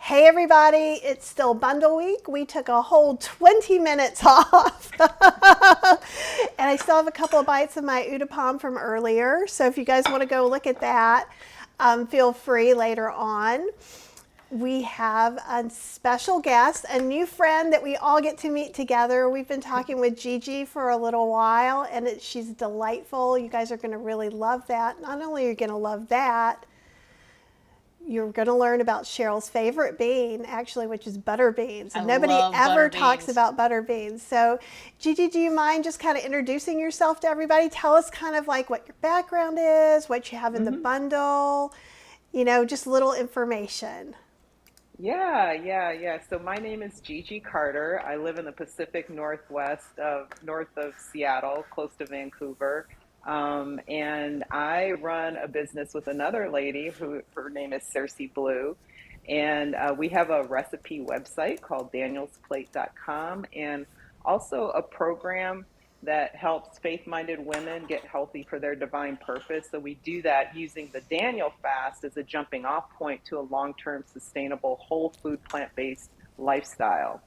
Hey everybody, it's still bundle week. We took a whole 20 minutes off. And I still have a couple of bites of my udapam from earlier. So if you guys want to go look at that, feel free later on. We have a special guest, a new friend that we all get to meet together. We've been talking with Gigi for a little while, and she's delightful. You guys are going to really love that. Not only are you going to love that, you're going to learn about Cheryl's favorite bean, actually, which is butter beans. And nobody ever talks about butter beans. So, Gigi, do you mind just kind of introducing yourself to everybody? Tell us kind of like what your background is, what you have in the bundle, just little information. Yeah. So my name is Gigi Carter. I live in the Pacific Northwest north of Seattle, close to Vancouver. And I run a business with another lady who her name is Cersei Blue. And we have a recipe website called danielsplate.com and also a program that helps faith-minded women get healthy for their divine purpose. So we do that using the Daniel fast as a jumping off point to a long-term sustainable whole food plant-based lifestyle.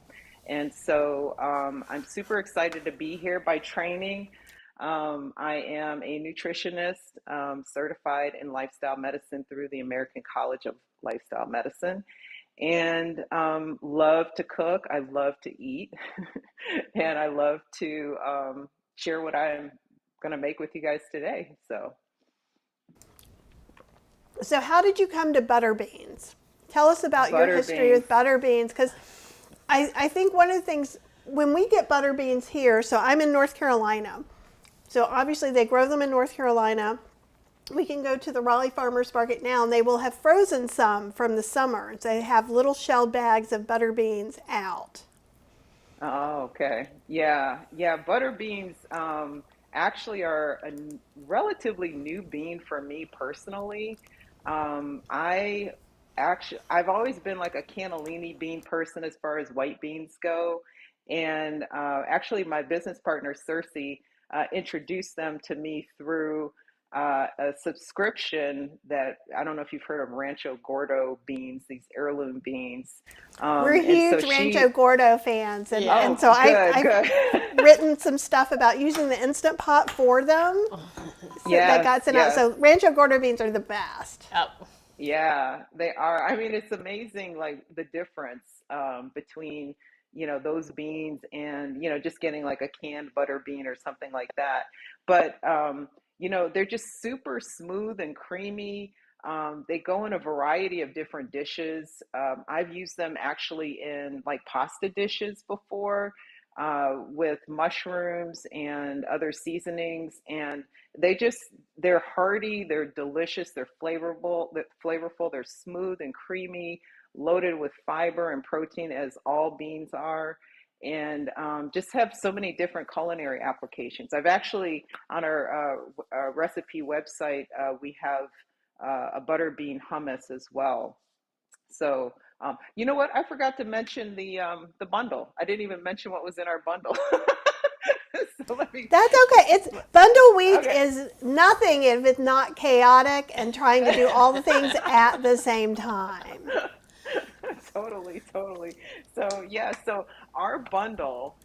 And so I'm super excited to be here. By training, I am a nutritionist certified in lifestyle medicine through the American College of Lifestyle Medicine, and love to cook. I love to eat, and I love to share what I'm going to make with you guys today. So how did you come to butter beans? Tell us about your history with butter beans, because I think one of the things, when we get butter beans here, so I'm in North Carolina, so obviously they grow them in North Carolina. We can go to the Raleigh Farmers Market now, and they will have frozen some from the summer. So they have little shelled bags of butter beans out. Oh, okay. Yeah. Butter beans actually are a relatively new bean for me personally. I've always been like a cannellini bean person as far as white beans go, and actually my business partner Cersei introduced them to me through a subscription that I don't know if you've heard of Rancho Gordo beans, these heirloom beans. We're And so huge Rancho she, Gordo fans, and so I've good. written some stuff about using the Instant Pot for them. So that got sent out. So Rancho Gordo beans are the best. Yep. Yeah, they are. I mean, it's amazing, like the difference between, those beans and, just getting like a canned butter bean or something like that. But, they're just super smooth and creamy. They go in a variety of different dishes. I've used them actually in like pasta dishes before with mushrooms and other seasonings. And they're hearty, they're delicious, they're flavorful, they're smooth and creamy, loaded with fiber and protein as all beans are, and just have so many different culinary applications. I've actually, on our recipe website, we have a butter bean hummus as well. So, you know what? I forgot to mention the bundle. I didn't even mention what was in our bundle. So let me. That's okay. It's bundle week Okay. is nothing if it's not chaotic and trying to do all the things at the same time. Totally. So yeah, so our bundle,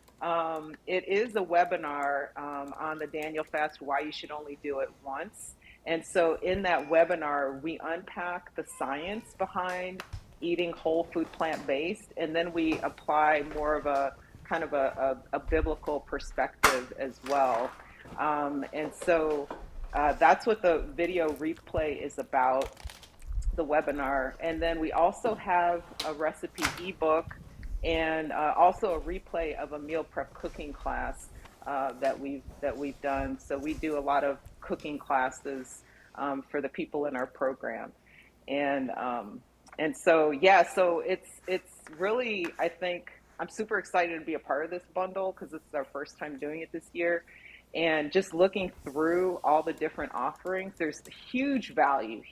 it is a webinar on the Daniel Fast, why you should only do it once. And so in that webinar, we unpack the science behind eating whole food plant-based, and then we apply more of a kind of a biblical perspective as well. And so that's what the video replay is about, the webinar. And then we also have a recipe ebook and also a replay of a meal prep cooking class that we've done. So we do a lot of cooking classes for the people in our program, and so yeah, so it's really, I think I'm super excited to be a part of this bundle because this is our first time doing it this year. And just looking through all the different offerings, there's huge value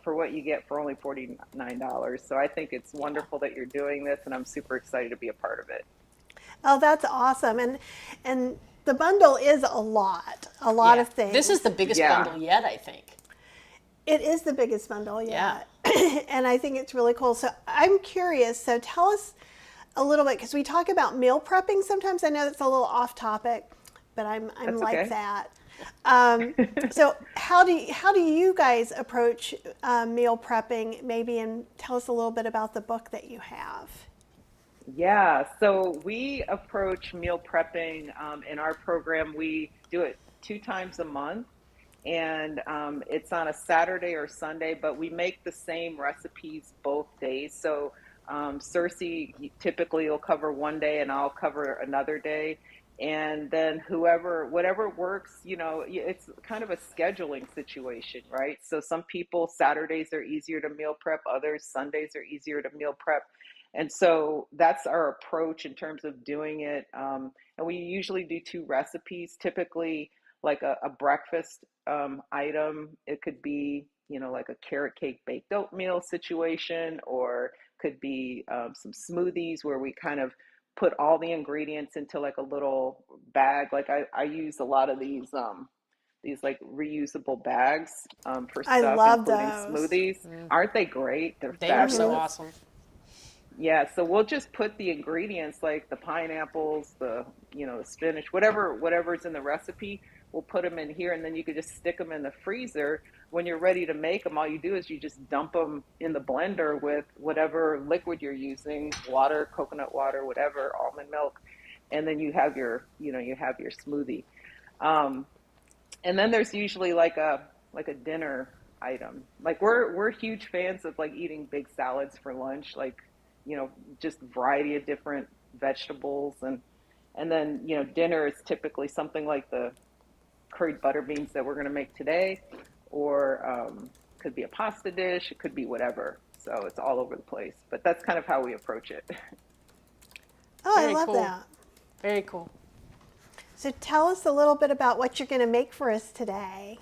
for what you get for only $49. So I think it's wonderful that you're doing this, and I'm super excited to be a part of it. Oh, that's awesome. And the bundle is a lot of things. This is the biggest bundle yet, I think. It is the biggest bundle yet. Yeah. And I think it's really cool. So I'm curious. So tell us a little bit, because we talk about meal prepping sometimes. I know that's a little off topic, but I'm That's like okay. that. So how do you guys approach meal prepping? Maybe, and tell us a little bit about the book that you have. Yeah, so we approach meal prepping in our program. We do it 2 times a month, and it's on a Saturday or Sunday, but we make the same recipes both days. So Cersei typically will cover one day, and I'll cover another day. And then whatever works, it's kind of a scheduling situation, right? So some people, Saturdays are easier to meal prep, others, Sundays are easier to meal prep. And so that's our approach in terms of doing it. And we usually do two recipes, typically like a breakfast item. It could be, like a carrot cake baked oatmeal situation, or could be some smoothies where we kind of put all the ingredients into like a little bag. Like I use a lot of these like reusable bags for I stuff, love including those. smoothies. Aren't they great? They're They are so fabulous. awesome. Yeah, so we'll just put the ingredients like the pineapples, the spinach, whatever's in the recipe, we'll put them in here, and then you could just stick them in the freezer. When you're ready to make them, all you do is you just dump them in the blender with whatever liquid you're using, water, coconut water, whatever, almond milk, and then you have your smoothie. Um, and then there's usually like a dinner item. Like we're huge fans of like eating big salads for lunch, like you know just variety of different vegetables, and then dinner is typically something like the curried butter beans that we're going to make today, or could be a pasta dish, it could be whatever. So it's all over the place, but that's kind of how we approach it. Oh, I Very love cool. that. Very cool. So tell us a little bit about what you're going to make for us today.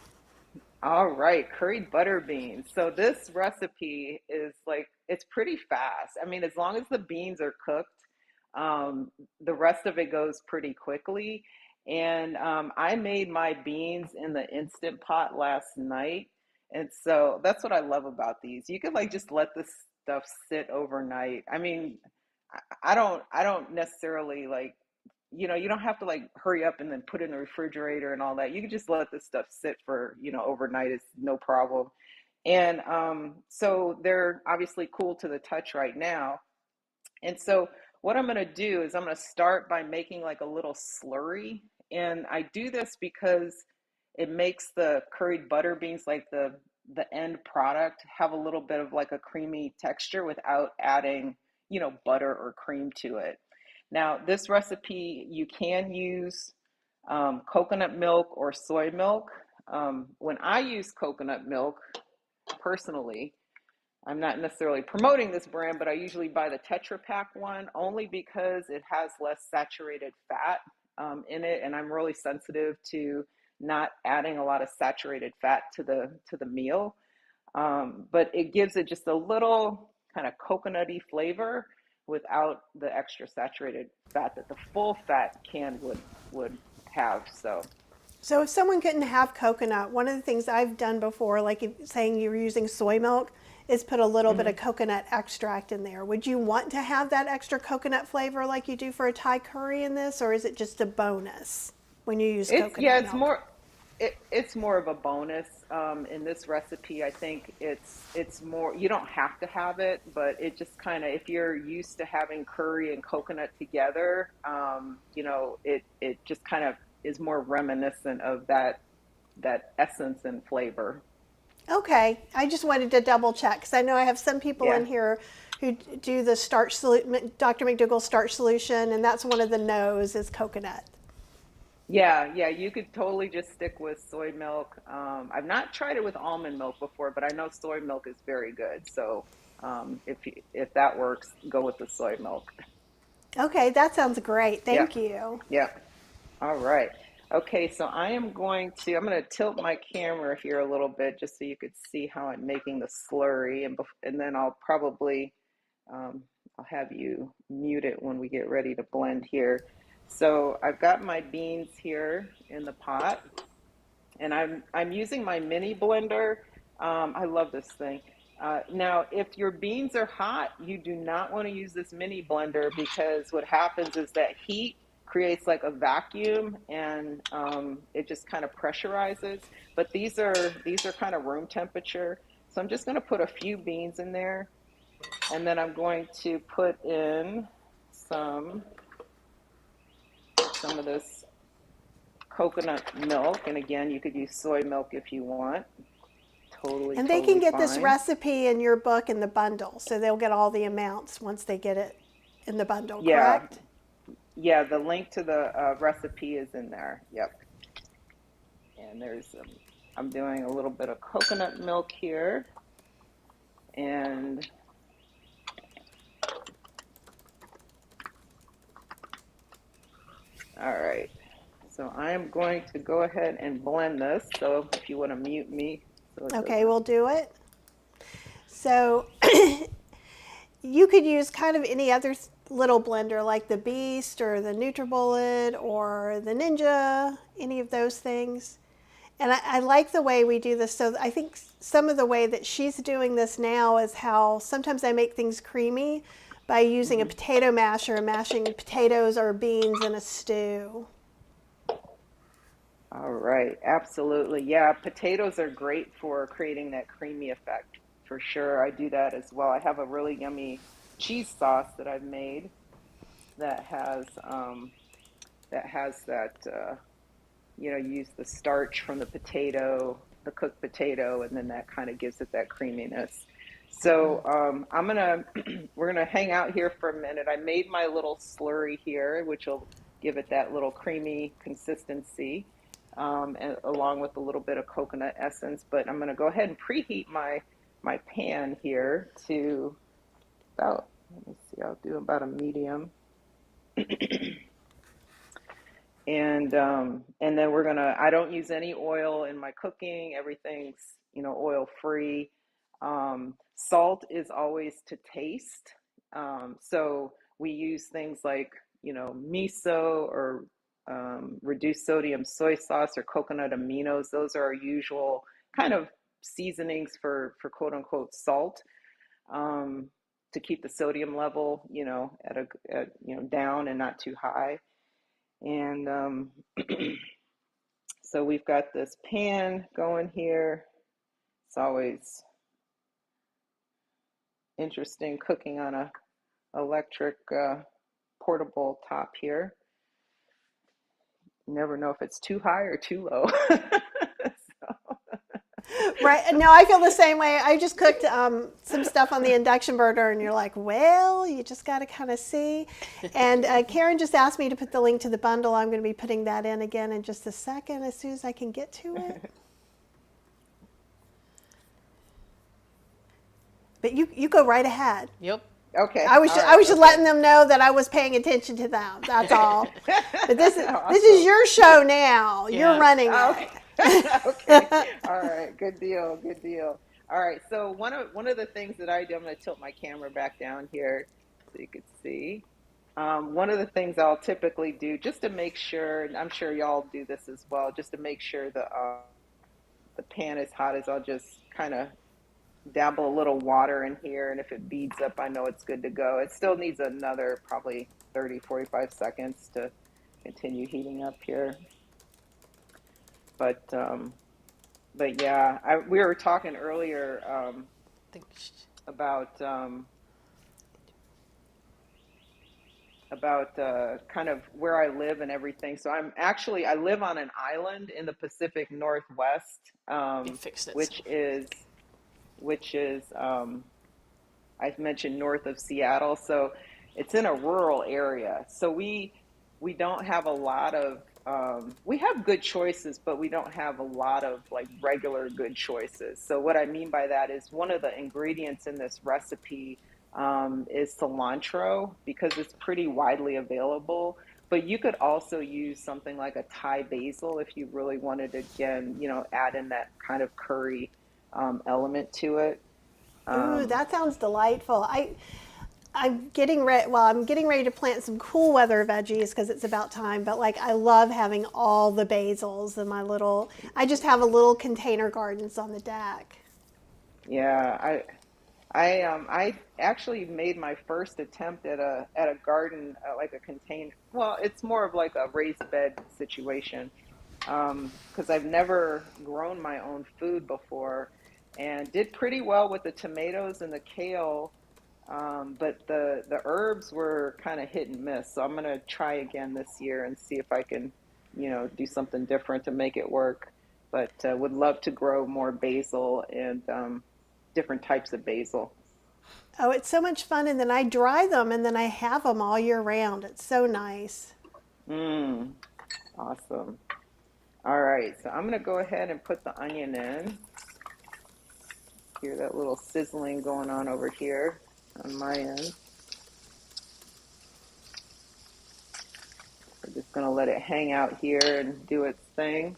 All right, curried butter beans. So this recipe is like it's pretty fast. I mean, as long as the beans are cooked, the rest of it goes pretty quickly. And I made my beans in the Instant Pot last night, and so that's what I love about these. You could like just let this stuff sit overnight. I mean, I don't necessarily like you don't have to like hurry up and then put it in the refrigerator and all that. You can just let this stuff sit for overnight. It's no problem. And so they're obviously cool to the touch right now. And so what I'm going to do is I'm going to start by making like a little slurry. And I do this because it makes the curried butter beans, like the end product, have a little bit of like a creamy texture without adding, butter or cream to it. Now, this recipe, you can use coconut milk or soy milk. When I use coconut milk, personally, I'm not necessarily promoting this brand, but I usually buy the Tetra Pak one only because it has less saturated fat in it, and I'm really sensitive to not adding a lot of saturated fat to the meal. But it gives it just a little kind of coconutty flavor without the extra saturated fat that the full fat can would have. So So if someone couldn't have coconut, one of the things I've done before, like saying you were using soy milk, is put a little bit of mhm. coconut extract in there. Would you want to have that extra coconut flavor like you do for a Thai curry in this, or is it just a bonus when you use It's yeah, coconut it's milk? it's more of a bonus in this recipe. I think it's more you don't have to have it, but it just kind of if you're used to having curry and coconut together, it just kind of is more reminiscent of that essence and flavor. Okay, I just wanted to double check because I know I have some people Yeah. in here who do the starch Dr. McDougall starch solution, and that's one of the no's is coconut. Yeah, yeah, you could totally just stick with soy milk. I've not tried it with almond milk before, but I know soy milk is very good. So if that works, go with the soy milk. Okay, that sounds great. Yeah, Thank you. yeah. All right. Okay, so I'm going to tilt my camera here a little bit just so you could see how I'm making the slurry, and then um, I'll have you mute it when we get ready to blend here. So I've got my beans here in the pot, and I'm using my mini blender. I love this thing. Now, if your beans are hot, you do not want to use this mini blender because what happens is that heat creates like a vacuum and it just kind of pressurizes. But these are kind of room temperature. So I'm just going to put a few beans in there, and then I'm going to put in some some of this coconut milk. And again, you could use soy milk if you want. Totally, And they can totally get this fine. recipe in your book in the bundle, so they'll get all the amounts once they get it in the bundle, Yeah, correct? yeah, the link to the recipe is in there. Yep. And I'm doing a little bit of coconut milk here. And all right. So I am going to go ahead and blend this. So if you want to mute me so it Okay, doesn't. we'll do it. So you could use kind of any other little blender like the Beast or the NutriBullet or the Ninja, any of those things. And I like the way we do this. So I think some of the way that she's doing this now is how sometimes I make things creamy by using a Mhm. potato masher and mashing potatoes or beans in a stew. All right, absolutely. Yeah, potatoes are great for creating that creamy effect for sure. I do that as well. I have a really yummy cheese sauce that I've made that that use the starch from the potato, the cooked potato, and then that kind of gives it that creaminess. So I'm gonna we're gonna hang out here for a minute. I made my little slurry here, which will give it that little creamy consistency, and along with a little bit of coconut essence. But I'm gonna go ahead and preheat my pan here to about, let me see, I'll do about a medium. And then I don't use any oil in my cooking. Everything's, oil free. Salt is always to taste. So we use things like, miso or reduced sodium soy sauce or coconut aminos. Those are our usual kind of seasonings for quote unquote salt, um, to keep the sodium level, down and not too high. And so we've got this pan going here. It's always interesting cooking on a electric portable top here. You never know if it's too high or too low. So, Right. No, I feel the same way. I just cooked some stuff on the induction burner, and you're like, well, you just got to kind of see. And Karen just asked me to put the link to the bundle. I'm going to be putting that in again in just a second as soon as I can get to it. But you go right ahead. Yep. okay, I was all just, I right, was just okay. letting them know that I was paying attention to them. That's all. But this is Awesome. your show now. You're Yeah. running Okay. it. Okay. All right. Good deal. Good deal. All right. So one of the things that I do, I'm going to tilt my camera back down here so you could see. One of the things I'll typically do just to make sure, and I'm sure y'all do this as well, just to make sure the pan is hot, is I'll just kind of dabble a little water in here, and if it beads up, I know it's good to go. It still needs another probably 30, 45 seconds to continue heating up here. But yeah, we were talking earlier Think- about kind of where I live and everything. So I live on an island in the Pacific Northwest, It fixed it. which is I've mentioned north of Seattle. So it's in a rural area. So we don't have a lot of we have good choices, but we don't have a lot of like regular good choices. So what I mean by that is one of the ingredients in this recipe is cilantro because it's pretty widely available. But you could also use something like a Thai basil if you really wanted to, again, add in that kind of curry element to it. Ooh, Um, that sounds delightful. I'm getting ready. Well, I'm getting ready to plant some cool weather veggies because it's about time. But like, I love having all the basils in my little. I just have a little container gardens on the deck. yeah, I actually made my first attempt at a garden, like a container. Well, it's more of like a raised bed situation, because I've never grown my own food before, and did pretty well with the tomatoes and the kale. But the herbs were kind of hit and miss. So I'm gonna try again this year and see if I can, do something different to make it work. But would love to grow more basil and different types of basil. Oh, it's so much fun. And then I dry them and then I have them all year round. It's so nice. Mm, awesome. All right, so I'm gonna go ahead and put the onion in. Hear that little sizzling going on over here on my end. We're just gonna let it hang out here and do its thing.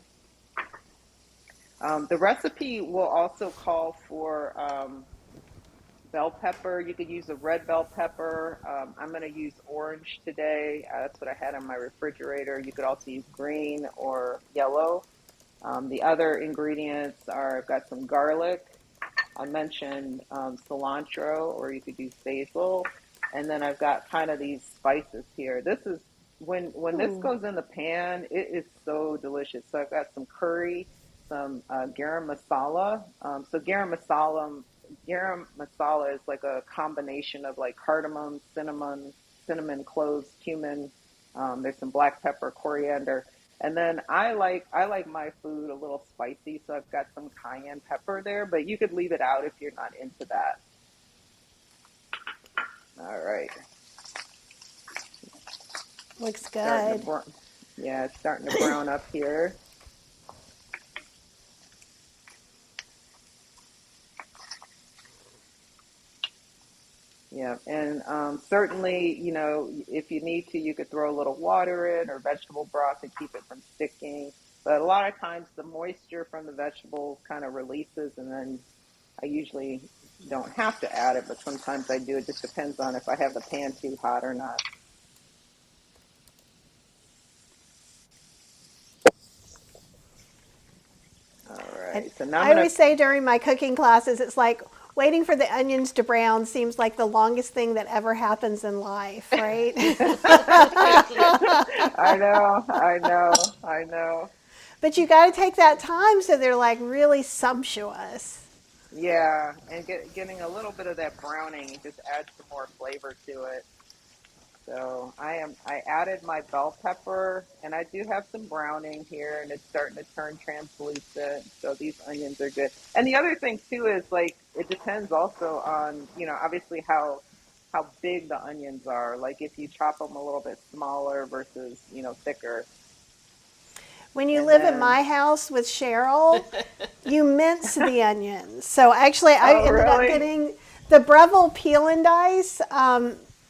The recipe will also call for bell pepper. You could use a red bell pepper. I'm going to use orange today. That's what I had in my refrigerator. You could also use green or yellow. The other ingredients are, I've got some garlic. I mentioned cilantro, or you could use basil. And then I've got kind of these spices here. This is, when this goes in the pan, it is so delicious. So I've got some curry, some garam masala. So garam masala is like a combination of like cardamom, cinnamon, cloves, cumin. There's some black pepper, coriander, and then I like my food a little spicy, so I've got some cayenne pepper there. But you could leave it out if you're not into that. All right. Looks Starting good. to yeah, it's starting to brown up here. Yeah, and certainly, if you need to, you could throw a little water in or vegetable broth to keep it from sticking. But a lot of times, the moisture from the vegetables kind of releases, and then I usually don't have to add it, but sometimes I do. It just depends on if I have the pan too hot or not. All And right, so now I'm I gonna. always say during my cooking classes, it's like waiting for the onions to brown seems like the longest thing that ever happens in life, right? I know, I know, I know. But you got to take that time so they're like really sumptuous. Yeah, and getting a little bit of that browning just adds some more flavor to it. So I added my bell pepper, and I do have some browning here, and it's starting to turn translucent. So these onions are good. And the other thing too is, like, it depends also on, obviously how big the onions are. Like if you chop them a little bit smaller versus, thicker. When you And live at then, my house with Cheryl, you mince the onions. So actually, I oh ended up really? getting the Breville peel and dice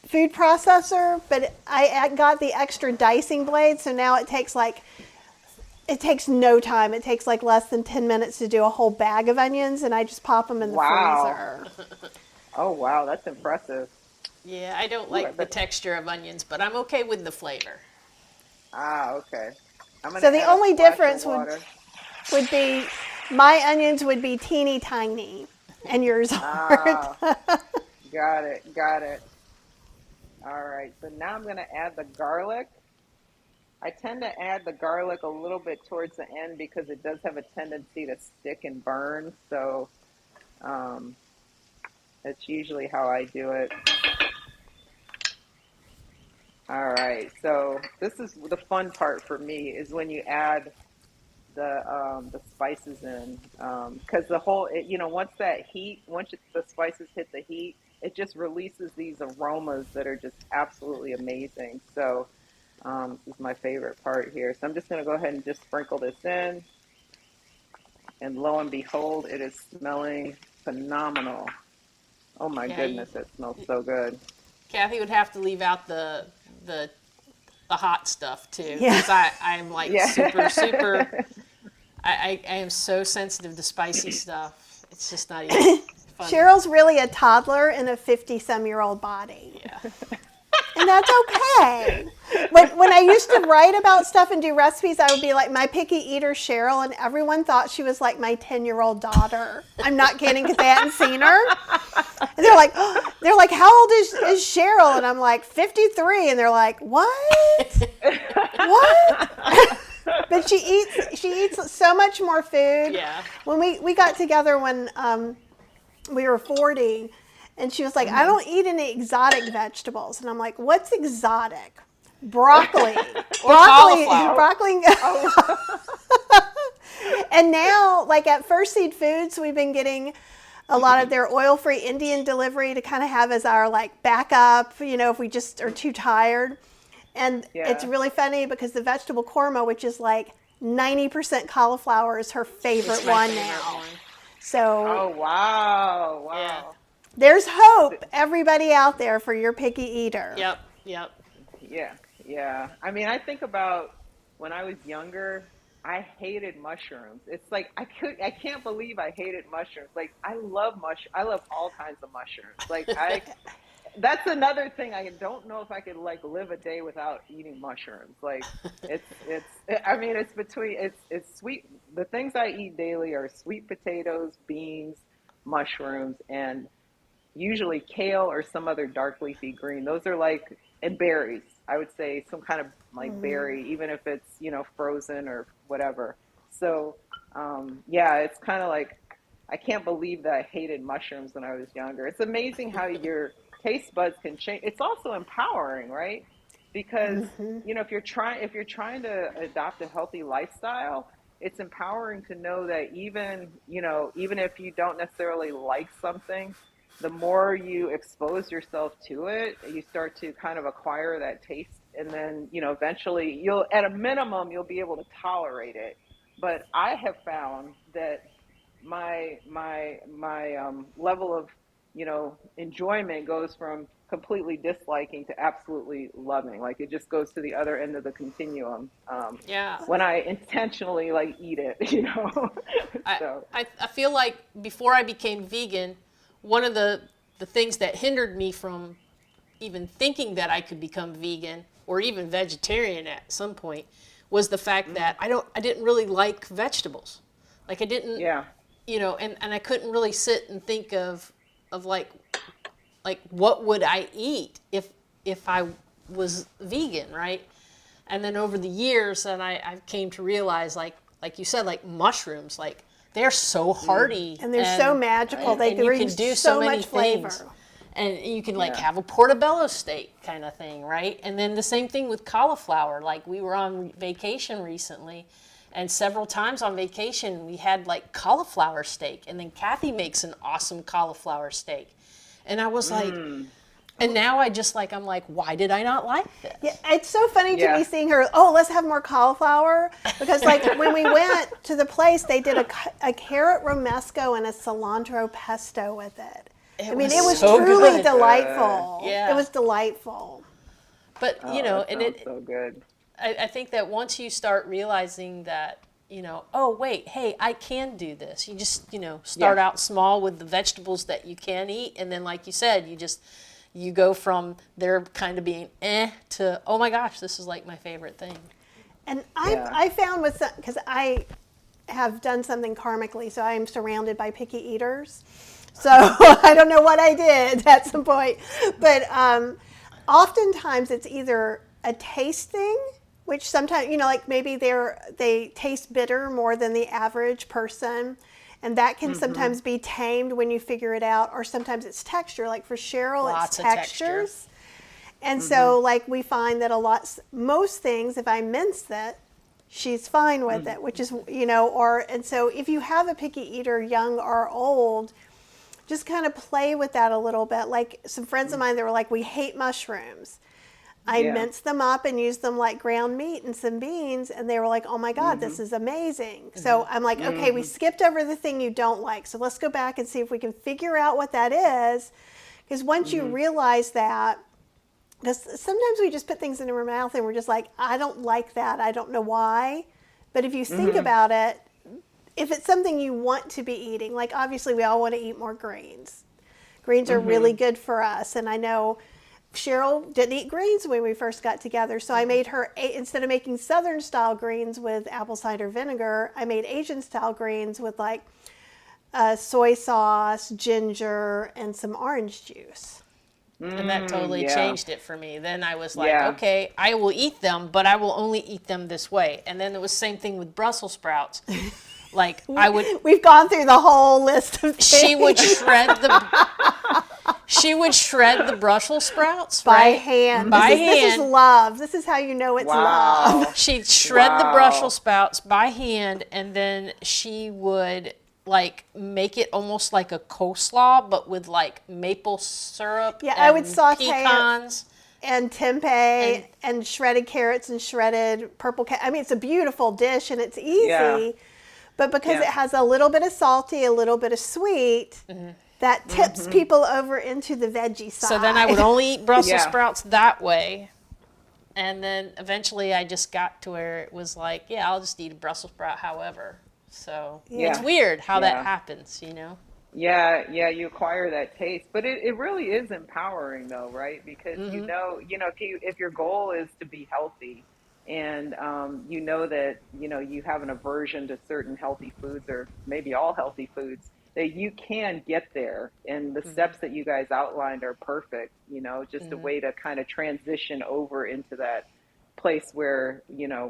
food processor, but I got the extra dicing blade. So now it takes no time. It takes like less than 10 minutes to do a whole bag of onions, and I just pop them in the Wow. freezer. Oh wow, that's impressive. Yeah, I don't Ooh, I like the bet. texture of onions, but I'm okay with the flavor. Okay. I'm gonna So the add a only splash of difference water. would be my onions would be teeny tiny, and yours aren't. Ah, got it, got it. All right, so now I'm gonna add the garlic. I tend to add the garlic a little bit towards the end because it does have a tendency to stick and burn. So um, that's usually how I do it. All right, so this is the fun part for me is when you add the spices in, because the whole once the spices hit the heat, it just releases these aromas that are just absolutely amazing. So this is my favorite part here. So I'm just going to go ahead and just sprinkle this in, and lo and behold, it is smelling phenomenal. Oh my Yeah, goodness, it smells so good. Kathy would have to leave out the the hot stuff too, Yeah. because I'm like super. Yeah. I am so sensitive to spicy stuff. It's just not even funny. Cheryl's really a toddler in a 50-some-year-old body. Yeah. And that's okay. When I used to write about stuff and do recipes, I would be like my picky eater Cheryl, and everyone thought she was like my 10-year-old daughter. I'm not kidding, because they hadn't seen her. And they're like, how old is Cheryl? And I'm like, 53. And they're like, what? What? But she eats so much more food. Yeah. When we got together when we were 40, and she was like, I don't eat any exotic vegetables. And I'm like, what's exotic? Broccoli. Cauliflower. Broccoli. And now, like at First Seed Foods, we've been getting a lot of their oil-free Indian delivery to kind of have as our like backup, if we just are too tired. And it's really funny because the vegetable korma, which is like 90% cauliflower, is her favorite one now. So, Oh, wow. Yeah. there's hope, everybody out there, for your picky eater. Yep. Yeah. I mean, I think about when I was younger, I hated mushrooms. It's like I can't believe I hated mushrooms. Like I love all kinds of mushrooms. Like that's another thing. I don't know if I could like live a day without eating mushrooms. Like it's sweet. The things I eat daily are sweet potatoes, beans, mushrooms, and usually kale or some other dark leafy green. Those are like, and berries. I would say some kind of like berry, even if it's, frozen or whatever. So, it's kind of like, I can't believe that I hated mushrooms when I was younger. It's amazing how your taste buds can change. It's also empowering, right? Because, if you're trying to adopt a healthy lifestyle, it's empowering to know that even if you don't necessarily like something, the more you expose yourself to it, you start to kind of acquire that taste. And then, eventually at a minimum, you'll be able to tolerate it. But I have found that my level of, enjoyment goes from completely disliking to absolutely loving. Like it just goes to the other end of the continuum. When I intentionally like eat it, So. I feel like before I became vegan, one of the things that hindered me from even thinking that I could become vegan or even vegetarian at some point was the fact that I didn't really like vegetables. Like I didn't, and I couldn't really sit and think of like what would I eat if I was vegan, right? And then over the years, and I came to realize, like you said, like mushrooms, like they're so hearty and they're so magical. They bring so much flavor. And you can have a portobello steak kind of thing, right? And then the same thing with cauliflower. Like we were on vacation recently, and several times on vacation we had like cauliflower steak, and then Kathy makes an awesome cauliflower steak, and I was like, and now I'm like, why did I not like this? Yeah, it's so funny to me seeing her. Oh, let's have more cauliflower, because like when we went to the place, they did a carrot romesco and a cilantro pesto with it. It was so truly good. delightful. Yeah. It was delightful. But and it so good. I think that once you start realizing that, oh wait, hey, I can do this. You just, start out small with the vegetables that you can eat, and then like you said, you go from there kind of being to, oh my gosh, this is like my favorite thing. And I found because I have done something karmically, so I am surrounded by picky eaters. So I don't know what I did at some point, but oftentimes it's either a taste thing, which sometimes, like maybe they taste bitter more than the average person. And that can sometimes be tamed when you figure it out, or sometimes it's texture. Like for Cheryl, Lots it's of textures. texture. And so like we find that most things, if I mince it, she's fine with it, which is, and so if you have a picky eater, young or old, just kind of play with that a little bit. Like some friends of mine, they were like, we hate mushrooms. I minced them up and used them like ground meat and some beans, and they were like, oh my God, this is amazing. So I'm like, okay, we skipped over the thing you don't like. So let's go back and see if we can figure out what that is. Because once you realize that, because sometimes we just put things in our mouth and we're just like, I don't like that. I don't know why. But if you think about it, if it's something you want to be eating, like obviously we all want to eat more greens. Greens are really good for us. And I know Cheryl didn't eat greens when we first got together, so I made her, instead of making Southern style greens with apple cider vinegar, I made Asian style greens with like soy sauce, ginger, and some orange juice. And that totally yeah. changed it for me. Then I was like, Yeah. okay, I will eat them, but I will only eat them this way. And then it was the same thing with Brussels sprouts. Like I would, We've gone through the whole list of things. she would shred the Brussels sprouts by right? hand. By This is hand. love. This is how you know it's Wow. love. She'd shred the Wow. Brussels sprouts by hand, and then she would like make it almost like a coleslaw, but with like maple syrup. Yeah, and I would saute it. pecans. And tempeh and shredded carrots and shredded purple. I mean, it's a beautiful dish and it's easy. Yeah. But because Yeah. it has a little bit of salty, a little bit of sweet, that tips people over into the veggie side. So then I would only eat Brussels Yeah. sprouts that way. And then eventually I just got to where it was like, yeah, I'll just eat a Brussels sprout however. So it's Yeah. weird how Yeah. that happens, you know? Yeah, you acquire that taste, but it really is empowering though, right? Because you know, if your goal is to be healthy, and you know that you have an aversion to certain healthy foods or maybe all healthy foods, that you can get there, and the steps that you guys outlined are perfect. Just a way to kind of transition over into that place where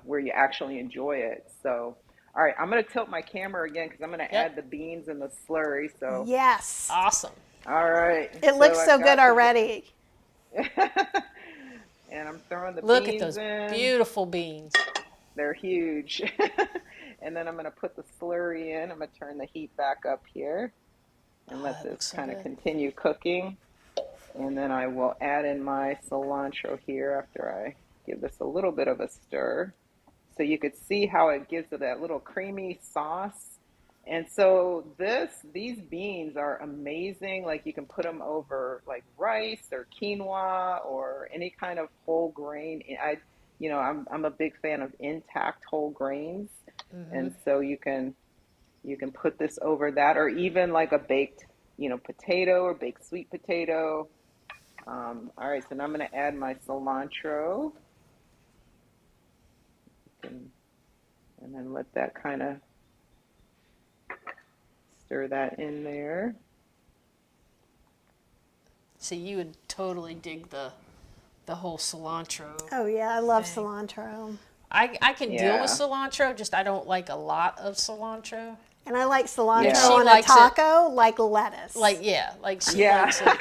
where you actually enjoy it. So. All right, I'm going to tilt my camera again because I'm going to add the beans and the slurry. So Yes. Awesome. all right. It looks I've so got good the- already. And I'm throwing the Look beans at those in. beautiful beans. They're huge. And then I'm going to put the slurry in. I'm going to turn the heat back up here and let that this looks so kind of good. continue cooking. And then I will add in my cilantro here after I give this a little bit of a stir. So you could see how it gives it that little creamy sauce. And so these beans are amazing. Like you can put them over like rice or quinoa or any kind of whole grain. I'm a big fan of intact whole grains. And so you can put this over that, or even like a baked, potato or baked sweet potato. All right, so now I'm going to add my cilantro. And then let that kind of stir that in there. See, you would totally dig the whole cilantro. Oh, yeah. I love thing. cilantro. I can deal Yeah. with cilantro, just I don't like a lot of cilantro. And I like cilantro Yeah. She on a likes it- taco like lettuce. Like, yeah, like she Yeah. likes it.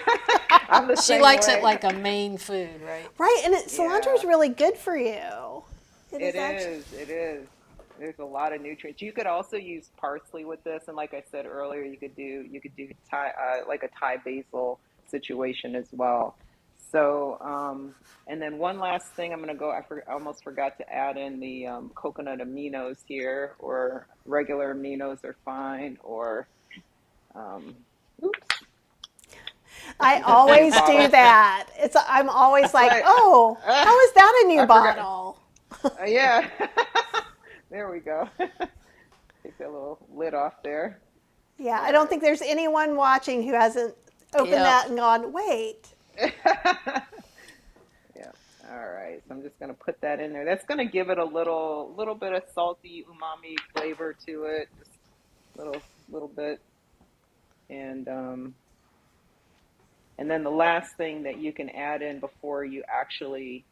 I'm the She same likes way. it like a main food, right? Right, and cilantro is Yeah. really good for you. It is. There's a lot of nutrients. You could also use parsley with this, and like I said earlier, you could do Thai, like a Thai basil situation as well. So, and then one last thing, I'm gonna go. I almost forgot to add in the coconut aminos here, or regular aminos are fine, or oops. I always do that. I'm always like, right. oh, how is that a new I forgot. bottle? Yeah. There we go. Take that little lid off there. Yeah, I don't think there's anyone watching who hasn't opened Yeah. that and gone, wait. Yeah. All right. So I'm just going to put that in there. That's going to give it a little bit of salty umami flavor to it. Just little bit. And then the last thing that you can add in before you actually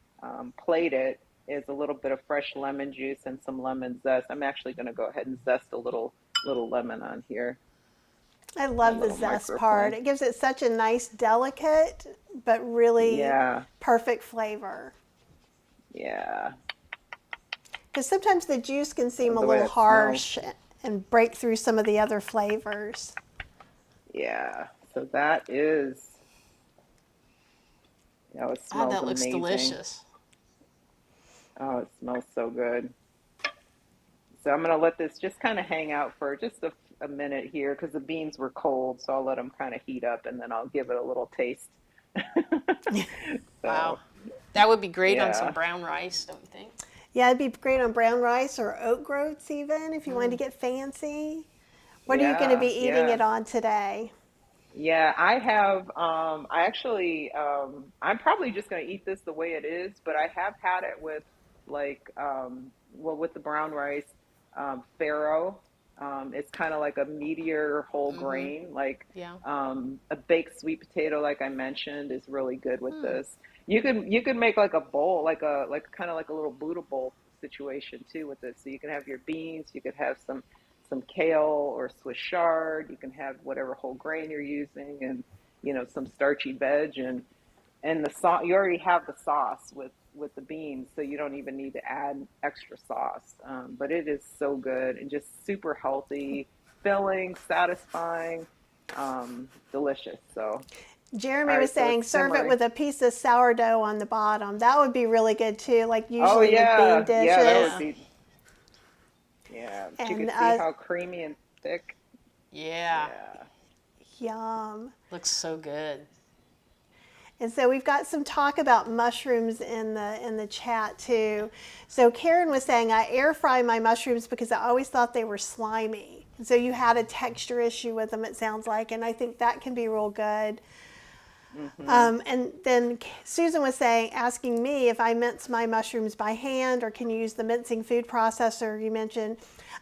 plate it is a little bit of fresh lemon juice and some lemon zest. I'm actually going to go ahead and zest a little lemon on here. I love the little zest microphone. part. It gives it such a nice, delicate, but really Yeah. perfect flavor. Yeah. Because sometimes the juice can seem a The way little it harsh and break through some of the other flavors. Yeah. So that is. Oh, it smells that looks amazing. delicious. Oh, it smells so good. So I'm going to let this just kind of hang out for just a minute here because the beans were cold. So I'll let them kind of heat up and then I'll give it a little taste. Wow. That would be great on Yeah. some brown rice, don't you think? Yeah, it'd be great on brown rice or oat groats even if you wanted to get fancy. What are you going to be eating yeah. it on today? Yeah, I have. I actually, I'm probably just going to eat this the way it is, but I have had it with like, well, with the brown rice, farro. It's kind of like a meatier whole Mm-hmm. grain, like Yeah. a baked sweet potato, like I mentioned, is really good with this. You can make like a bowl, like kind of like a little Buddha bowl situation too with this. So you can have your beans, you could have some kale or Swiss chard. You can have whatever whole grain you're using, and some starchy veg, and the sauce. You already have the sauce with the beans, so you don't even need to add extra sauce. But it is so good and just super healthy, filling, satisfying, delicious. So, all Jeremy was right, so saying it's serve it simmering. with a piece of sourdough on the bottom. That would be really good too, like Oh usually with bean yeah, that would dishes. Yeah. be, yeah. But you And can see how creamy and thick. Yeah. Yeah. yum. Looks so good. And so we've got some talk about mushrooms in the chat too. So Karen was saying I air fry my mushrooms because I always thought they were slimy. And so you had a texture issue with them, it sounds like, and I think that can be real good. Hmm. And then Susan was saying, asking me if I mince my mushrooms by hand or can you use the mincing food processor you mentioned.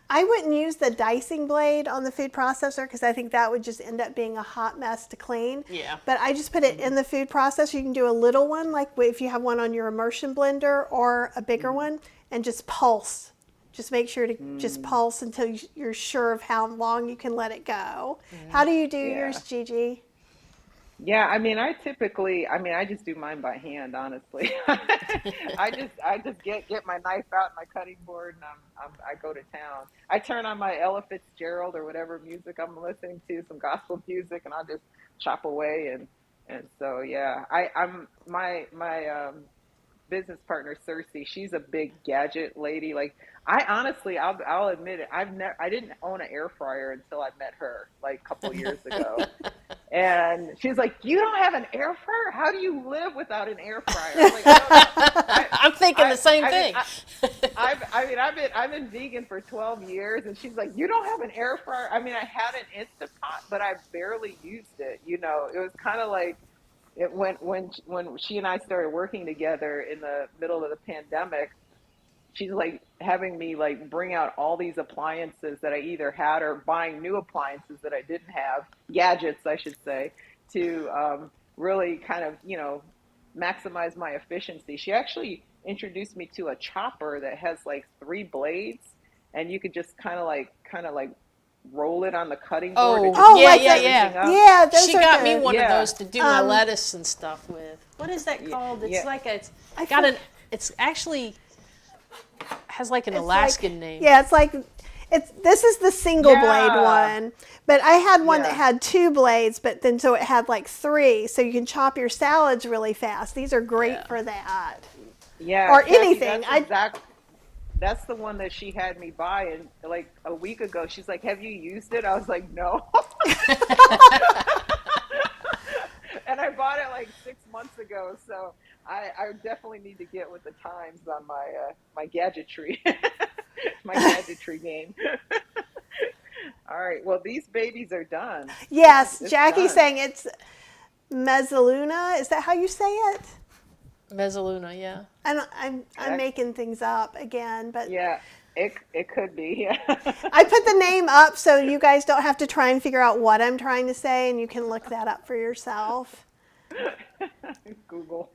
I wouldn't use the dicing blade on the food processor because I think that would just end up being a hot mess to clean. Yeah. But I just put it in the food processor. You can do a little one, like if you have one on your immersion blender or a bigger Hmm. one, and just pulse. Just make sure to just Mm, pulse until you're sure of how long you can let it go. How do you do yours, yeah. Gigi? Yeah, I just do mine by hand, honestly. I just get my knife out, my cutting board, and I go to town. I turn on my Ella Fitzgerald or whatever music I'm listening to, some gospel music, and I'll just chop away, and so yeah, I'm my business partner Cersei, she's a big gadget lady. Like I honestly, I'll admit it, I didn't own an air fryer until I met her like a couple years ago. And she's like, "You don't have an air fryer? How do you live without an air fryer?" I'm like, "I don't know. I, I'm thinking I, the same I mean, thing. I've been vegan for 12 years, and she's like, "You don't have an air fryer?" I mean, I had an Instant Pot, but I barely used it. It was kind of like when she and I started working together in the middle of the pandemic. She's like having me like bring out all these appliances that I either had or buying new appliances that I didn't have, gadgets, I should say, to really kind of, maximize my efficiency. She actually introduced me to a chopper that has like three blades, and you could just kind of like roll it on the cutting board. It Oh, just Oh, yeah, like heats yeah, the, yeah. everything up. yeah, those She are got me good. one of Yeah, those to do my Um, lettuce and stuff with. What is that yeah, called? It's yeah. like a, it's I got forget. an, it's actually has like an It's like, Alaskan name. yeah, it's like, this is the single blade Yeah, one, but I had one that yeah, had two blades, but then so it had like three, so you can chop your salads really fast. These are great Yeah. for that. yeah, Or Jackie. anything. That's exact. That's the one that she had me buy, and like a week ago, she's like, "Have you used it?" I was like, "No," and I bought it like 6 months ago. So I definitely need to get with the times on my gadgetry, my gadgetry game. All right, well, these babies are done. It's Yes, it's Jackie's done. saying it's mezzaluna. Is that how you say it? Mezzaluna, yeah. I'm That, making things up again, but yeah, it could be. Yeah. I put the name up so you guys don't have to try and figure out what I'm trying to say, and you can look that up for yourself. Google.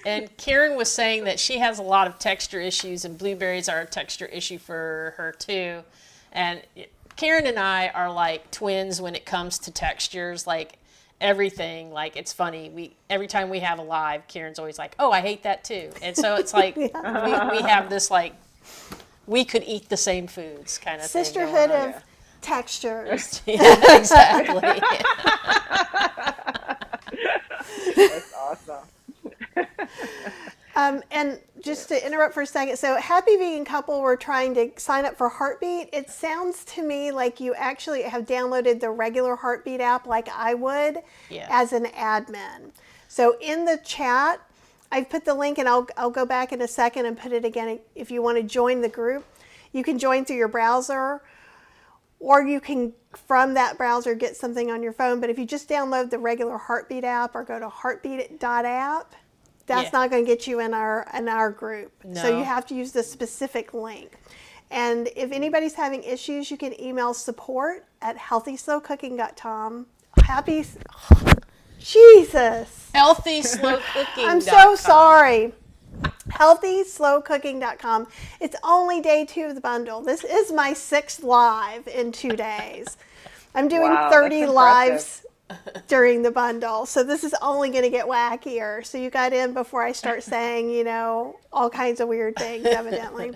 And Karen was saying that she has a lot of texture issues, and blueberries are a texture issue for her too. And Karen and I are like twins when it comes to textures, like everything. Like it's funny. We every time we have a live, Karen's always like, "Oh, I hate that too." And so it's like we have this like we could eat the same foods kind of thing going Sisterhood on. of Yeah. textures. Yeah, exactly. That's awesome. And just to interrupt for a second, so Happy Vegan Couple were trying to sign up for Heartbeat. It sounds to me like you actually have downloaded the regular Heartbeat app like I would Yeah. as an admin. So in the chat, I've put the link and I'll go back in a second and put it again if you want to join the group. You can join through your browser or you can from that browser get something on your phone. But if you just download the regular Heartbeat app or go to heartbeat.app, that's Yeah. not going to get you in our group. So you No. have to use the specific link. And if anybody's having issues, you can email support@healthyslowcooking.com. Happy Jesus. HealthySlowCooking.com. I'm so sorry. HealthySlowCooking.com. It's only day 2 of the bundle. This is my 6th live in 2 days. I'm doing Wow, 30 that's lives during the bundle, so this is only going to get wackier. So you got in before I start saying, all kinds of weird things, evidently.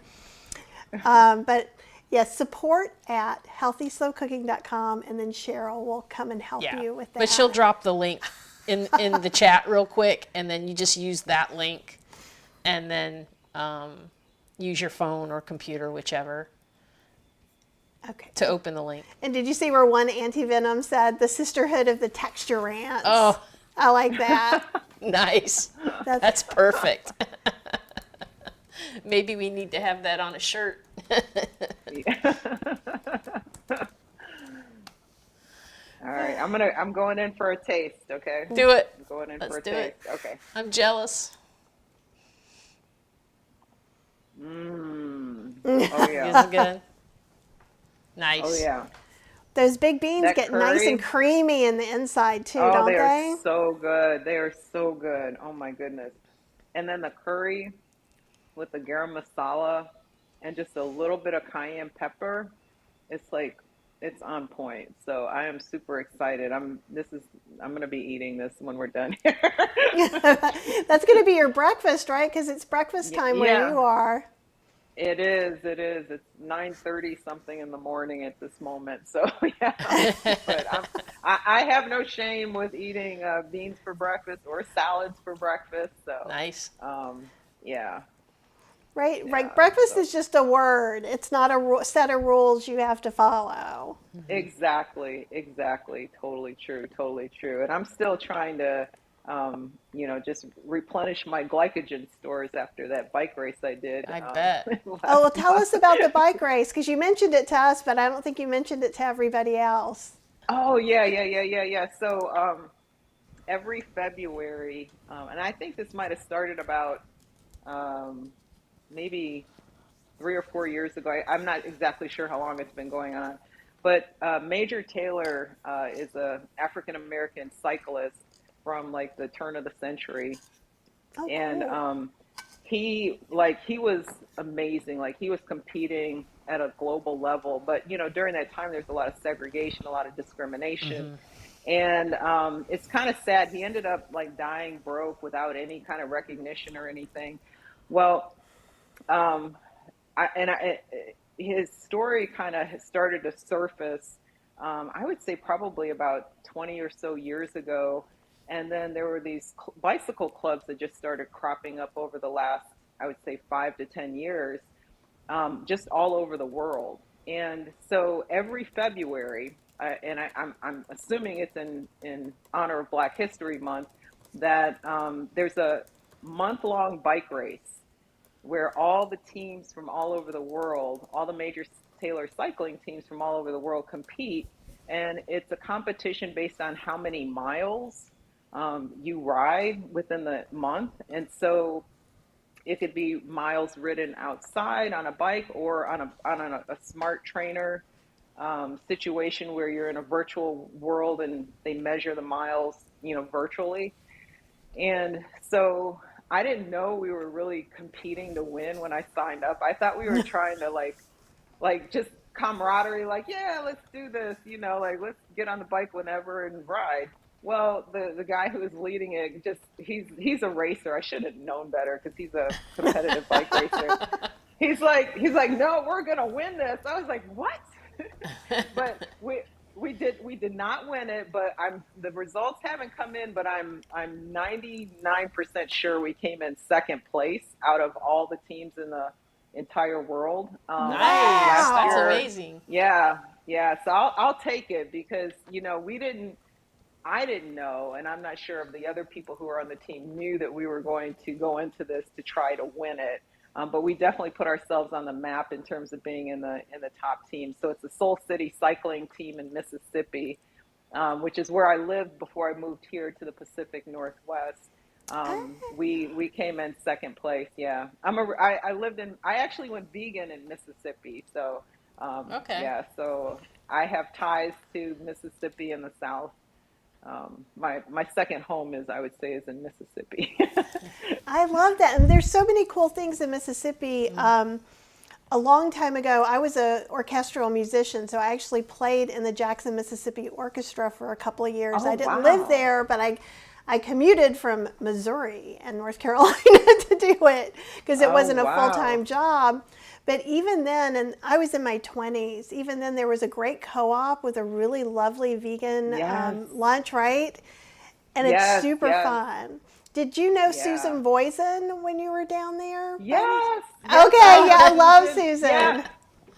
But yes, support@healthyslowcooking.com, and then Cheryl will come and help you with that. But she'll drop the link in the chat real quick, and then you just use that link, and then use your phone or computer, whichever, to open the link. And did you see where one anti-venom said the sisterhood of the texture rants? Oh, I like that. nice. That's perfect. Maybe we need to have that on a shirt. All right, I'm going in for a taste, okay? Do it. I'm going in Let's for a do taste. it. Okay. I'm jealous. Oh yeah. Isn't it good? Nice. Oh yeah. Those big beans That get nice curry. and creamy in the inside too, Oh, don't they they? are so good. They are so good. Oh my goodness. And then the curry with the garam masala and just a little bit of cayenne pepper. It's on point. So I am super excited. I'm gonna be eating this when we're done here. That's going to be your breakfast, right? Because it's breakfast time where Yeah, you are. it is. It is. It's 9:30 something in the morning at this moment. So yeah, but I have no shame with eating beans for breakfast or salads for breakfast. So Nice. yeah, Right? Right. yeah. Breakfast So is just a word. It's not a set of rules you have to follow. exactly, exactly. Totally true. Totally true. And I'm still trying to, just replenish my glycogen stores after that bike race I did I bet. Oh, well, last tell us month. about the bike race because you mentioned it to us, but I don't think you mentioned it to everybody else. Oh yeah, yeah, yeah, yeah, yeah. So every February, and I think this might have started about um, maybe 3 or 4 years ago. I'm not exactly sure how long it's been going on, but Major Taylor is a African American cyclist from like the turn of the century, Oh, and cool. he was amazing. Like he was competing at a global level, but during that time there's a lot of segregation, a lot of discrimination, and it's kind of sad. He ended up like dying broke without any kind of recognition or anything. Well, um, his story kind of started to surface, I would say probably about 20 or so years ago. And then there were these bicycle clubs that just started cropping up over the last, I would say, 5 to 10 years, just all over the world. And so every February, I'm assuming it's in honor of Black History Month, that there's a month-long bike race where all the teams from all over the world, all the major Taylor cycling teams from all over the world compete. And it's a competition based on how many miles you ride within the month. And so it could be miles ridden outside on a bike or on a smart trainer situation where you're in a virtual world and they measure the miles, virtually. And so I didn't know we were really competing to win when I signed up. I thought we were trying to like just camaraderie, like, yeah, let's do this, like let's get on the bike whenever and ride. Well, the guy who was leading it, just he's a racer. I should have known better because he's a competitive bike racer. He's like, no, we're gonna win this. I was like, what? But we did not win it, but the results haven't come in, but I'm 99% sure we came in second place out of all the teams in the entire world Nice. last That's Wow. year. amazing. Yeah, yeah. So I'll take it because I didn't know, and I'm not sure if the other people who were on the team knew that we were going to go into this to try to win it. But we definitely put ourselves on the map in terms of being in the top team. So it's the Soul City cycling team in Mississippi, which is where I lived before I moved here to the Pacific Northwest. We came in second place. Yeah, I actually went vegan in Mississippi. So Okay. yeah, so I have ties to Mississippi in the South. My second home is, I would say, is in Mississippi. I love that. And there's so many cool things in Mississippi. A long time ago, I was a orchestral musician, so I actually played in the Jackson, Mississippi Orchestra for a couple of years. Oh I didn't live wow! there, but I commuted from Missouri and North Carolina to do it because it Oh wasn't a wow! full-time job. But even then, and I was in my 20s, even then there was a great co-op with a really lovely vegan Yes, lunch, right? And it's yes, super yes, fun. Did you know yeah. Susan Voisin when you were down there? Yes, yes, I Okay, yeah, know I love Susan. Yeah, Susan.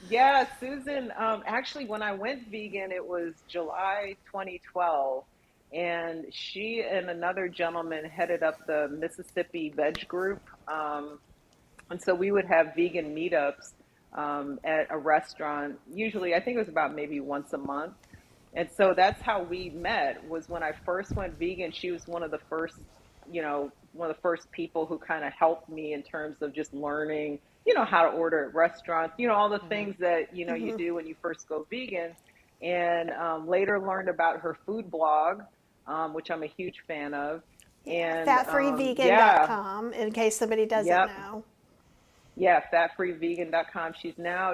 yeah, Susan. Actually, when I went vegan, it was July 2012, and she and another gentleman headed up the Mississippi Veg Group. And so we would have vegan meetups at a restaurant. Usually, I think it was about maybe once a month. And so that's how we met, was when I first went vegan. She was one of the first, one of the first people who kind of helped me in terms of just learning, how to order at restaurants, all the Hmm. things that, you Mhm. do when you first go vegan. And later learned about her food blog, which I'm a huge fan of. Yeah, And yeah, fatfreevegan.com in case somebody doesn't yep. know. Yeah, fatfreevegan.com.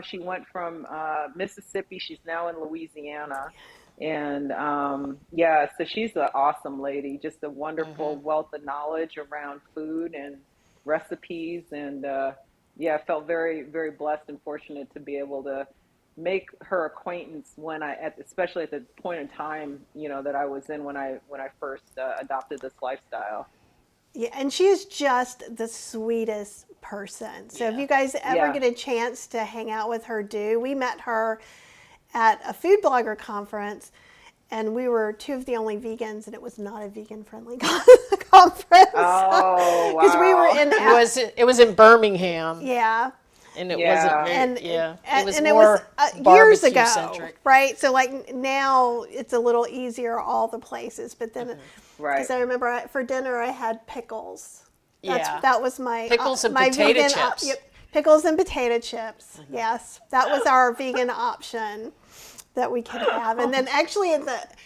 She went from Mississippi, she's now in Louisiana. And yeah, so she's an awesome lady, just a wonderful Hmm. wealth of knowledge around food and recipes. And yeah, I felt very, very blessed and fortunate to be able to make her acquaintance especially at the point in time, that I was in when I first adopted this lifestyle. Yeah, and she is just the sweetest person. So if Yeah. you guys ever Yeah. get a chance to hang out with her, do. We met her at a food blogger conference, and we were two of the only vegans, and it was not a vegan friendly conference Oh, because we were wow. in It was in Birmingham, yeah. and it wasn't Yeah. very. and Yeah, it was and it was more years barbecue ago, centric. right? So like now it's a little easier all the places, but then because Right. I remember for dinner I had pickles. Yeah, That was my pickles and my potato vegan chips. yep, pickles and potato chips. Yes, that was our vegan option that we could have. And then actually at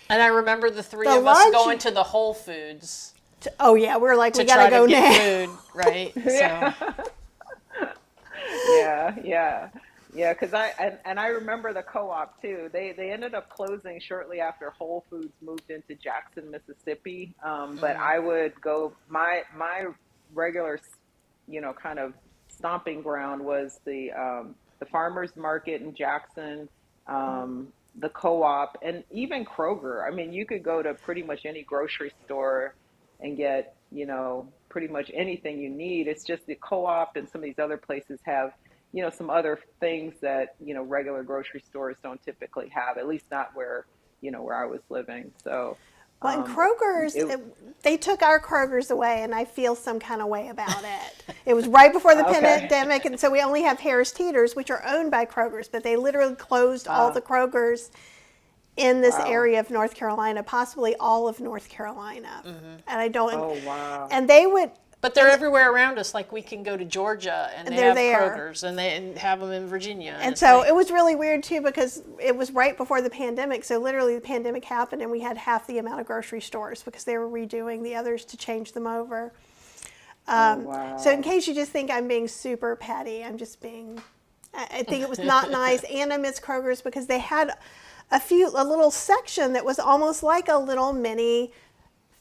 And I remember the three the of us lunch, going to the Whole Foods oh yeah, we were like we to gotta try to go get now. food, right? So, Yeah. Yeah, yeah, yeah. Because I remember the co-op too. They ended up closing shortly after Whole Foods moved into Jackson, Mississippi. But I would go, my regular, kind of stomping ground was the farmers market in Jackson, the co-op, and even Kroger. I mean, you could go to pretty much any grocery store and get, pretty much anything you need. It's just the co-op and some of these other places have, some other things that, regular grocery stores don't typically have, at least not where I was living. So, Well, and um, Kroger's, it, they took our Kroger's away, and I feel some kind of way about it. It was right before the okay. pandemic, and so we only have Harris Teeters, which are owned by Kroger's, but they literally closed all the Wow. Kroger's in this Wow. area of North Carolina, possibly all of North Carolina. And I don't, Oh, wow. and they would, but they're everywhere around us. Like we can go to Georgia and they they're have there. Kroger's and have them in Virginia. And it's so like, it was really weird too because it was right before the pandemic. So literally the pandemic happened and we had half the amount of grocery stores because they were redoing the others to change them over. Oh, So in wow. case you just think I'm being super petty, I'm just being, I think it was not nice. And I miss Kroger's because they had a little section that was almost like a little mini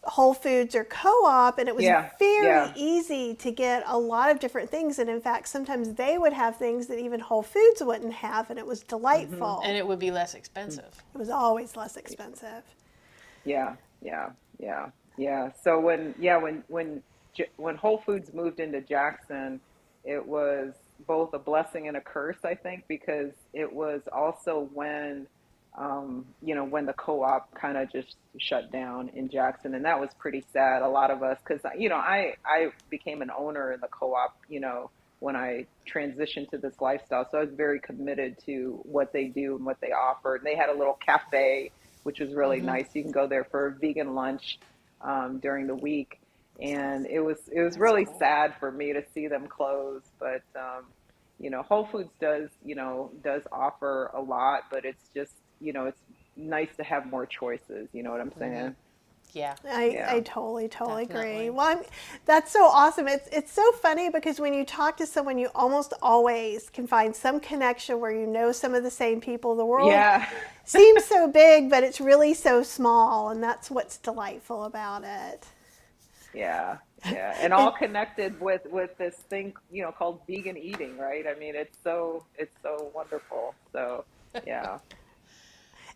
Whole Foods or co-op, and it was Yeah. very Yeah. easy to get a lot of different things. And in fact, sometimes they would have things that even Whole Foods wouldn't have, and it was delightful. and it would be less expensive. It was always less expensive. Yeah. Yeah. Yeah. Yeah. So when Whole Foods moved into Jackson, it was both a blessing and a curse, I think, because it was also when the co-op kind of just shut down in Jackson, and that was pretty sad. A lot of us, because I became an owner in the co-op, when I transitioned to this lifestyle. So I was very committed to what they do and what they offer. And they had a little cafe, which was really nice. You can go there for a vegan lunch during the week. And it was really sad for me to see them close, but Whole Foods does offer a lot, but it's just, it's nice to have more choices. You know what I'm saying? Yeah. I totally Definitely. agree. Well, that's so awesome. It's so funny because when you talk to someone, you almost always can find some connection where you know some of the same people. The world Yeah. seems so big, but it's really so small, and that's what's delightful about it. Yeah, yeah, and all connected with this thing, called vegan eating, right? I mean, it's so wonderful. So, yeah.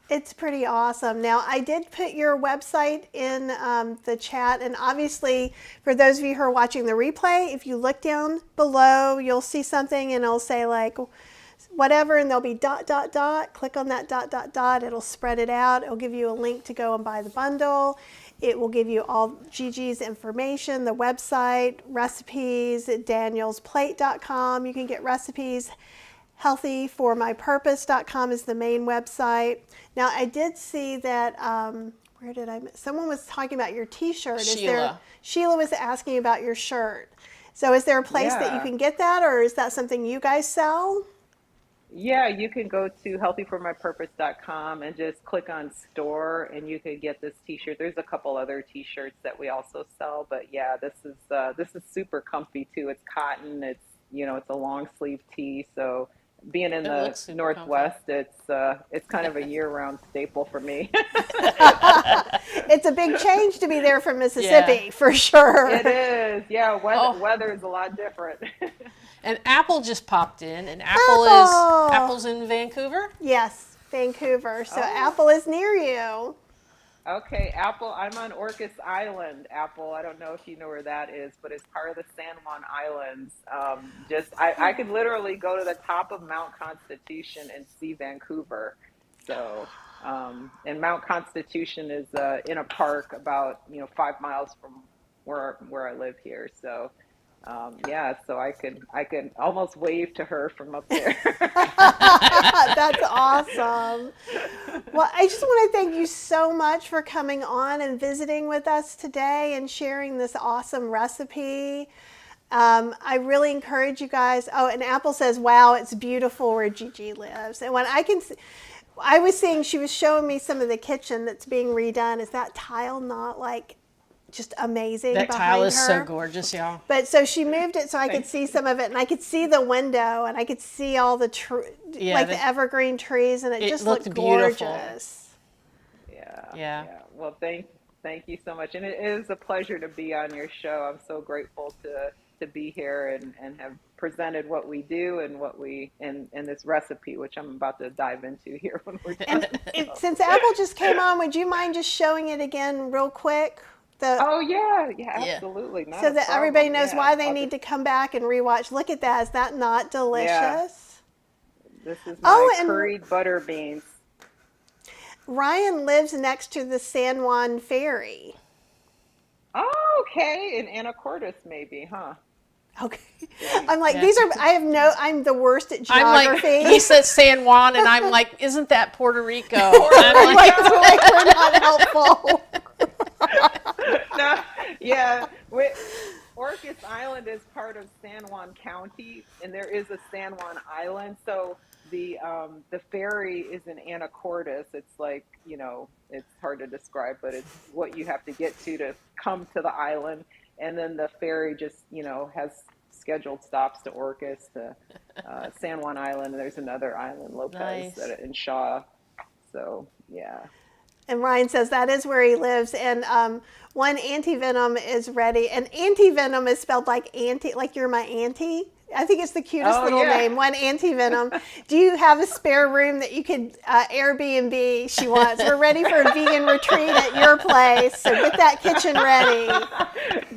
It's pretty awesome. Now, I did put your website in the chat, and obviously, for those of you who are watching the replay, if you look down below, you'll see something, and it'll say like whatever, and there'll be ... Click on that ... It'll spread it out. It'll give you a link to go and buy the bundle. It will give you all Gigi's information, the website, recipes, danielsplate.com. You can get recipes. Healthyformypurpose.com is the main website. Now, I did see that, someone was talking about your t-shirt. Sheila was asking about your shirt. So is there a place that you Yeah. can get that, or is that something you guys sell? Yeah, you can go to healthyformypurpose.com and just click on store, and you can get this t-shirt. There's a couple other t-shirts that we also sell, but yeah, this is super comfy too. It's cotton. It's a long sleeve tee, so being in It the looks super Northwest, it's kind of a year-round staple for me. It's a big change to be there from Mississippi, for sure. It is. Yeah, Oh. weather is a lot different. And Apple just popped in, and Apple! Apple's in Vancouver. Yes, Vancouver. So Oh. Apple is near you. Okay, Apple, I'm on Orcas Island. Apple, I don't know if you know where that is, but it's part of the San Juan Islands. I could literally go to the top of Mount Constitution and see Vancouver. So, and Mount Constitution is in a park about 5 miles from where I live here. So, yeah, so I could almost wave to her from up there. That's awesome. Well, I just want to thank you so much for coming on and visiting with us today and sharing this awesome recipe. I really encourage you guys. Oh, and Apple says, wow, it's beautiful where Gigi lives. And when I was seeing, she was showing me some of the kitchen that's being redone. Is that tile not like just amazing? That behind tile is her? so gorgeous, y'all. But so she moved it so I could see some of it, and I could see the window, and I could see all the the evergreen trees, and it just looked beautiful. gorgeous. Yeah. Well, thank you so much, and it is a pleasure to be on your show. I'm so grateful to be here and have presented what we do and what we and this recipe, which I'm about to dive into here when we're done. Since Apple just came on, would you mind just showing it again real quick? Oh yeah, absolutely. Not so a that problem. everybody knows why they I'll need to come back and rewatch. Look at that. Is that not delicious? This is my and curried butter beans. Ryan lives next to the San Juan Ferry. Oh, okay. In Anacortes maybe, huh? Okay. I'm like, I'm the worst at I'm geography. like, he said San Juan, and I'm like, isn't that Puerto Rico? I'm like, we're not helpful. No, yeah. Orcas Island is part of San Juan County, and there is a San Juan Island. So the ferry is in Anacortes. It's like, it's hard to describe, but it's what you have to get to come to the island. And then the ferry just, has scheduled stops to Orcas, to San Juan Island, and there's another island, Lopez, Nice. in Shaw. So, yeah. And Ryan says that is where he lives. And one anti-venom is ready. And anti-venom is spelled like auntie, like you're my auntie. I think it's the cutest little name. One anti-venom. Do you have a spare room that you could Airbnb? She wants. We're ready for a vegan retreat at your place. So get that kitchen ready.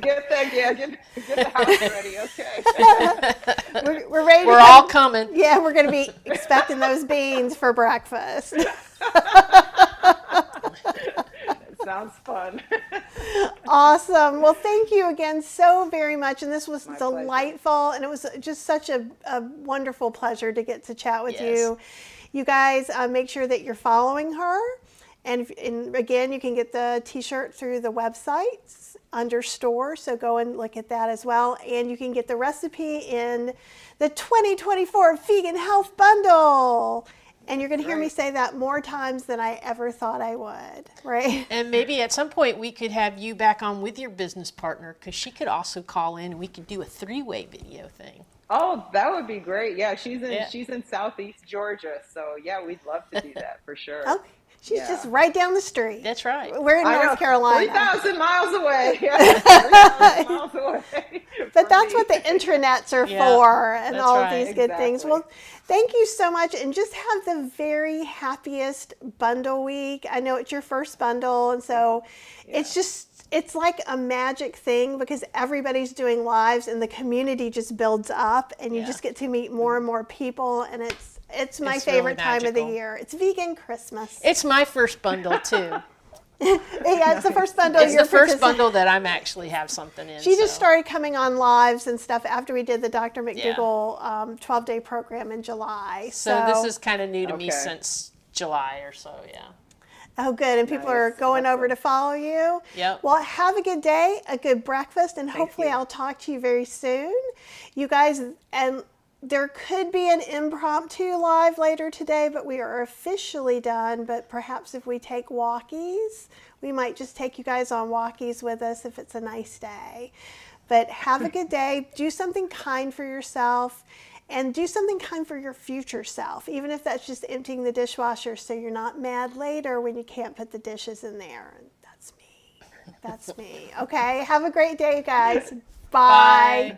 Get the house ready. Okay. We're ready. We're all coming. Yeah, we're going to be expecting those beans for breakfast. Sounds fun. Awesome. Well, thank you again so very much. And this was My delightful. And it was just such a wonderful pleasure to get to chat with Yes. you. You guys make sure that you're following her. And again, you can get the t-shirt through the website under store. So go and look at that as well. And you can get the recipe in the 2024 Vegan Health Bundle. And you're going to hear me say that more times than I ever thought I would, right? And maybe at some point we could have you back on with your business partner, because she could also call in and we could do a 3-way video thing. Oh, that would be great. Yeah, she's in Southeast Georgia, so yeah, we'd love to do that for sure. Oh, she's just right down the street. That's right. We're in North Carolina. 3,000 miles away. Yeah, 3,000 miles away. But that's what the intranets are Yeah, for, and that's all right. of these good things. Exactly. Well, thank you so much, and just have the very happiest bundle week. I know it's your first bundle, and so it's like a magic thing because everybody's doing lives, and the community just builds up, and you just get to meet more and more people, and it's my It's favorite really time of the magical. year. It's vegan Christmas. It's my first bundle too. Yeah, it's the first bundle. It's the first bundle that I'm actually have something in. She just so. started coming on lives and stuff after we did the Dr. McDougall 12-day program in July. So this is kind of new to me Okay. since July or so, yeah. Oh, good. And people are going over to follow you. Yep. Well, have a good day, a good breakfast, and hopefully you. I'll talk to you very soon. You guys, and there could be an impromptu live later today, but we are officially done. But perhaps if we take walkies, we might just take you guys on walkies with us if it's a nice day. But have a good day. Do something kind for yourself. And do something kind for your future self, even if that's just emptying the dishwasher so you're not mad later when you can't put the dishes in there. That's me. That's me. Okay, have a great day, guys. Bye. Bye.